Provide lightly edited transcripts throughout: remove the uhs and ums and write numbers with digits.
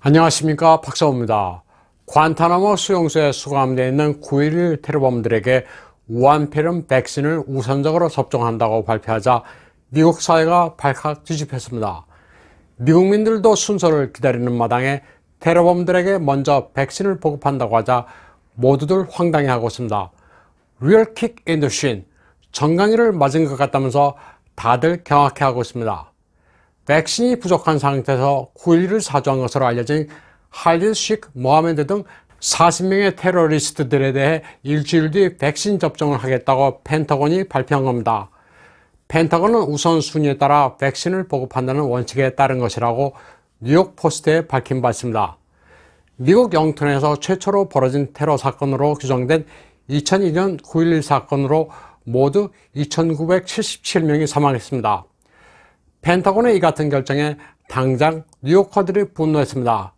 안녕하십니까, 박사호입니다. 관타나모 수용소에 수감되어 있는 9.11 테러범들에게 우한폐렴 백신을 우선적으로 접종한다고 발표하자 미국 사회가 발칵 뒤집혔습니다. 미국민들도 순서를 기다리는 마당에 테러범들에게 먼저 백신을 보급한다고 하자 모두들 황당해하고 있습니다. Real kick in the shin, 정강이를 맞은 것 같다면서 다들 경악해하고 있습니다. 백신이 부족한 상태에서 9.11을 사주한 것으로 알려진 할리드 식 모하메드 등 40명의 테러리스트들에 대해 일주일 뒤 백신 접종을 하겠다고 펜타곤이 발표한 겁니다. 펜타곤은 우선순위에 따라 백신을 보급한다는 원칙에 따른 것이라고 뉴욕 포스트에 밝힌 바 있습니다. 미국 영토 내에서 최초로 벌어진 테러 사건으로 규정된 2002년 9.11 사건으로 모두 2,977명이 사망했습니다. 펜타곤의 이 같은 결정에 당장 뉴요커들이 분노했습니다.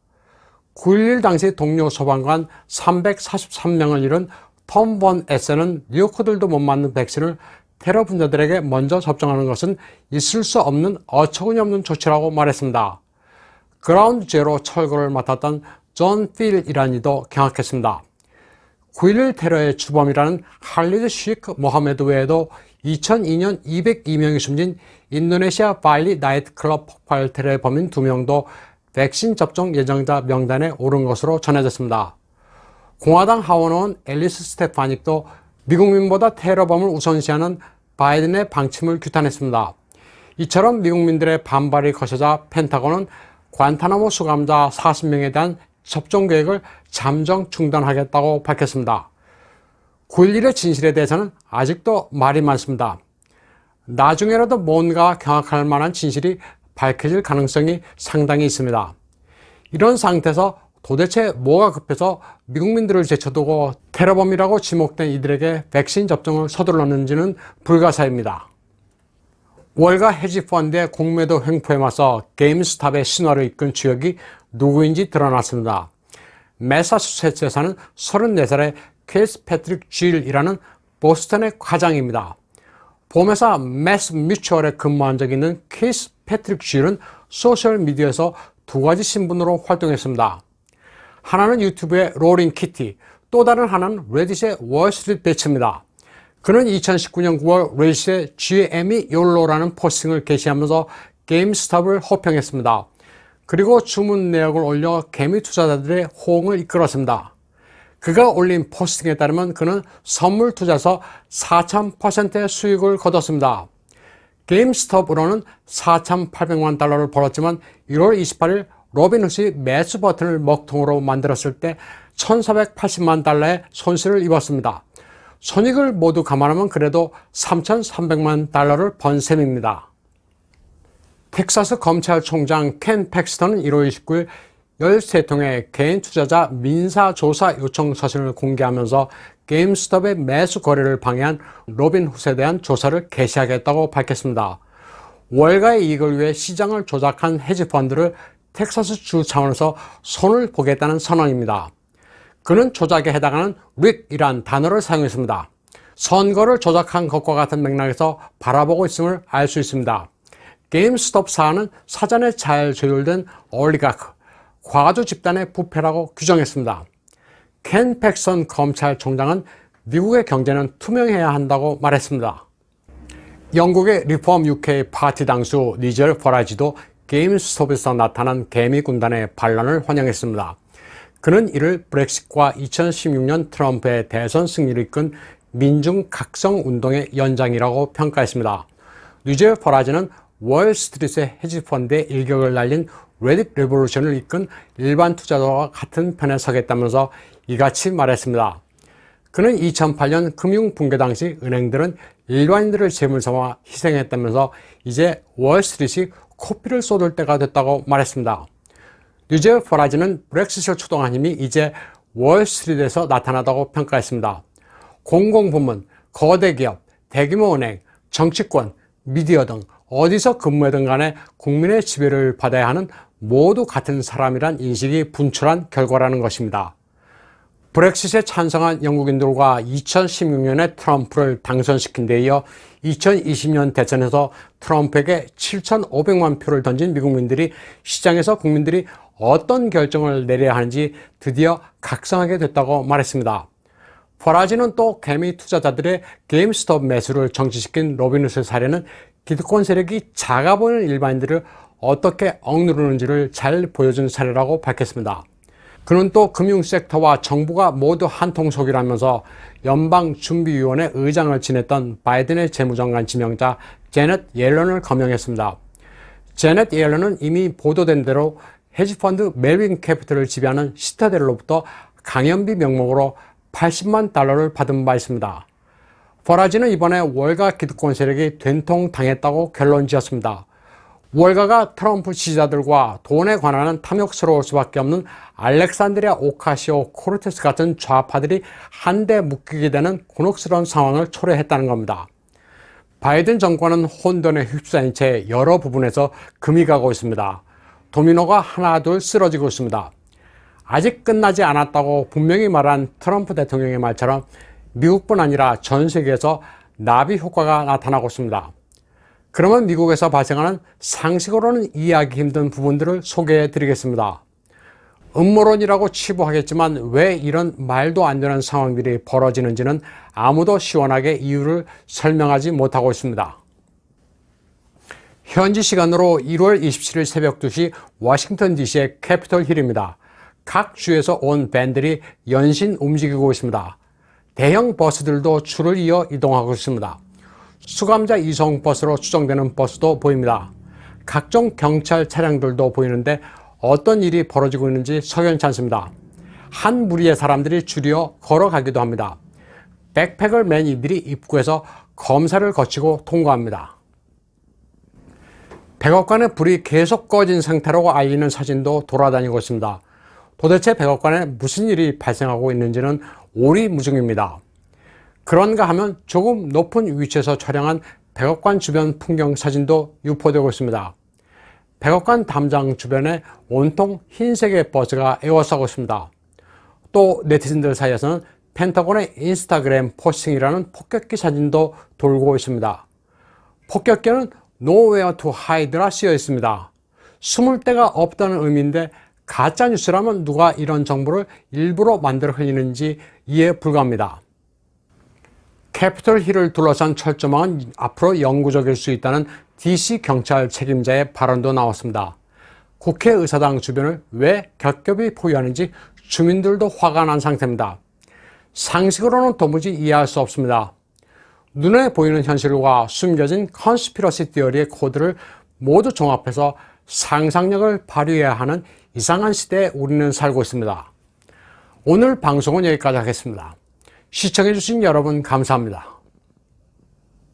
9.11 당시 동료 소방관 343명을 잃은 톰 본 에센은 뉴요커들도 못 맞는 백신을 테러 분자들에게 먼저 접종하는 것은 있을 수 없는 어처구니 없는 조치라고 말했습니다. 그라운드 제로 철거를 맡았던 존 필이라는 이도 경악했습니다. 9.11 테러의 주범이라는 할리드 식 모하메드 외에도 2002년 202명이 숨진 인도네시아 발리 나이트클럽 폭발 테러의 범인 2명도 백신 접종 예정자 명단에 오른 것으로 전해졌습니다. 공화당 하원의원 앨리스 스테파닉도 미국민보다 테러범을 우선시하는 바이든의 방침을 규탄했습니다. 이처럼 미국민들의 반발이 거세자 펜타곤은 관타나모 수감자 40명에 대한 접종 계획을 잠정 중단하겠다고 밝혔습니다. 9.11의 진실에 대해서는 아직도 말이 많습니다. 나중에라도 뭔가 경악할 만한 진실이 밝혀질 가능성이 상당히 있습니다. 이런 상태에서 도대체 뭐가 급해서 미국민들을 제쳐두고 테러범이라고 지목된 이들에게 백신 접종을 서둘렀는지는 불가사입니다. 월가 헤지펀드의 공매도 횡포에 맞서 게임스탑의 신화를 이끈 주역이 누구인지 드러났습니다. 매사추세츠에 사는 34살의 케이스 패트릭 질이라는 보스턴의 과장입니다. 보험회사 매스 뮤추얼에 근무한 적이 있는 케이스 패트릭 질은 소셜미디어에서 두 가지 신분으로 활동했습니다. 하나는 유튜브의 로링 키티, 또 다른 하나는 레딧의 월스트리트 배치입니다. 그는 2019년 9월 레딧에 GM이 욜로라는 포스팅을 게시하면서 게임스탑을 호평했습니다. 그리고 주문 내역을 올려 개미 투자자들의 호응을 이끌었습니다. 그가 올린 포스팅에 따르면 그는 선물 투자에서 4,000%의 수익을 거뒀습니다. 게임스톱으로는 4,800만 달러를 벌었지만 1월 28일 로빈훗이 매수 버튼을 먹통으로 만들었을 때 1,480만 달러의 손실을 입었습니다. 손익을 모두 감안하면 그래도 3,300만 달러를 번 셈입니다. 텍사스 검찰총장 켄 팩스턴은 1월 29일 13통의 개인 투자자 민사조사 요청 서신을 공개하면서 게임스톱의 매수 거래를 방해한 로빈훗에 대한 조사를 개시하겠다고 밝혔습니다. 월가의 이익을 위해 시장을 조작한 헤지펀드를 텍사스주 차원에서 손을 보겠다는 선언입니다. 그는 조작에 해당하는 릭이란 단어를 사용했습니다. 선거를 조작한 것과 같은 맥락에서 바라보고 있음을 알 수 있습니다. 게임스톱 사안은 사전에 잘 조율된 올리가크, 과주 집단의 부패라고 규정했습니다. 켄 팩선 검찰총장은 미국의 경제는 투명해야 한다고 말했습니다. 영국의 리폼 UK 파티 당수 니젤 퍼라지도 게임스톱에서 나타난 개미 군단의 반란을 환영했습니다. 그는 이를 브렉시트과 2016년 트럼프의 대선 승리를 이끈 민중 각성 운동의 연장이라고 평가했습니다. 니젤 퍼라지는 월스트리트의 헤지펀드에 일격을 날린 레딧 레볼루션을 이끈 일반 투자자와 같은 편에 서겠다면서 이같이 말했습니다. 그는 2008년 금융 붕괴 당시 은행들은 일반인들을 제물 삼아 희생했다면서 이제 월스트리트이 코피를 쏟을 때가 됐다고 말했습니다. 니젤 퍼라지는 브렉시트를 추동한 힘이 이제 월스트리트에서 나타나다고 평가했습니다. 공공부문, 거대 기업, 대규모 은행, 정치권, 미디어 등 어디서 근무하든 간에 국민의 지배를 받아야 하는 모두 같은 사람이란 인식이 분출한 결과라는 것입니다. 브렉시트에 찬성한 영국인들과 2016년에 트럼프를 당선시킨 데 이어 2020년 대선에서 트럼프에게 7,500만 표를 던진 미국민들이 시장에서 국민들이 어떤 결정을 내려야 하는지 드디어 각성하게 됐다고 말했습니다. 퍼라지는 또 개미 투자자들의 게임스톱 매수를 정지시킨 로빈훗의 사례는 기득권 세력이 작아 보이는 일반인들을 어떻게 억누르는지를 잘 보여준 사례라고 밝혔습니다. 그는 또 금융 섹터와 정부가 모두 한통속이라면서 연방준비위원회 의장을 지냈던 바이든의 재무장관 지명자 제넷 옐런을 거명했습니다. 제넷 옐런은 이미 보도된 대로 헤지펀드 멜빈 캐피털을 지배하는 시타델로부터 강연비 명목으로 80만 달러를 받은 바 있습니다. 퍼라지는 이번에 월가 기득권 세력이 된통당했다고 결론 지었습니다. 월가가 트럼프 지지자들과 돈에 관한 탐욕스러울 수밖에 없는 알렉산드리아 오카시오 코르테스 같은 좌파들이 한데 묶이게 되는 곤혹스러운 상황을 초래했다는 겁니다. 바이든 정권은 혼돈에 휩싸인 채 여러 부분에서 금이 가고 있습니다. 도미노가 하나둘 쓰러지고 있습니다. 아직 끝나지 않았다고 분명히 말한 트럼프 대통령의 말처럼 미국뿐 아니라 전 세계에서 나비 효과가 나타나고 있습니다. 그러면 미국에서 발생하는 상식으로는 이해하기 힘든 부분들을 소개해 드리겠습니다. 음모론이라고 치부하겠지만 왜 이런 말도 안 되는 상황들이 벌어지는지는 아무도 시원하게 이유를 설명하지 못하고 있습니다. 현지 시간으로 1월 27일 새벽 2시 워싱턴 DC의 캐피털 힐입니다. 각 주에서 온 밴들이 연신 움직이고 있습니다. 대형 버스들도 줄을 이어 이동하고 있습니다. 수감자 이송 버스로 추정되는 버스도 보입니다. 각종 경찰 차량들도 보이는데 어떤 일이 벌어지고 있는지 석연치 않습니다. 한 무리의 사람들이 줄이어 걸어가기도 합니다. 백팩을 맨 이들이 입구에서 검사를 거치고 통과합니다. 백악관의 불이 계속 꺼진 상태라고 알리는 사진도 돌아다니고 있습니다. 도대체 백악관에 무슨 일이 발생하고 있는지는 오리무중입니다. 그런가 하면 조금 높은 위치에서 촬영한 백악관 주변 풍경 사진도 유포되고 있습니다. 백악관 담장 주변에 온통 흰색의 버스가 에워싸고 있습니다. 또 네티즌들 사이에서는 펜타곤의 인스타그램 포스팅이라는 폭격기 사진도 돌고 있습니다. 폭격기는 Nowhere to Hide라 쓰여 있습니다. 숨을 데가 없다는 의미인데 가짜뉴스라면 누가 이런 정보를 일부러 만들어 흘리는지 이해 불가합니다. 캐피털 힐을 둘러싼 철조망은 앞으로 영구적일 수 있다는 DC 경찰 책임자의 발언도 나왔습니다. 국회의사당 주변을 왜 겹겹이 포위하는지 주민들도 화가 난 상태입니다. 상식으로는 도무지 이해할 수 없습니다. 눈에 보이는 현실과 숨겨진 컨스피러시 티어리의 코드를 모두 종합해서 상상력을 발휘해야 하는 이상한 시대에 우리는 살고 있습니다. 오늘 방송은 여기까지 하겠습니다. 시청해주신 여러분 감사합니다.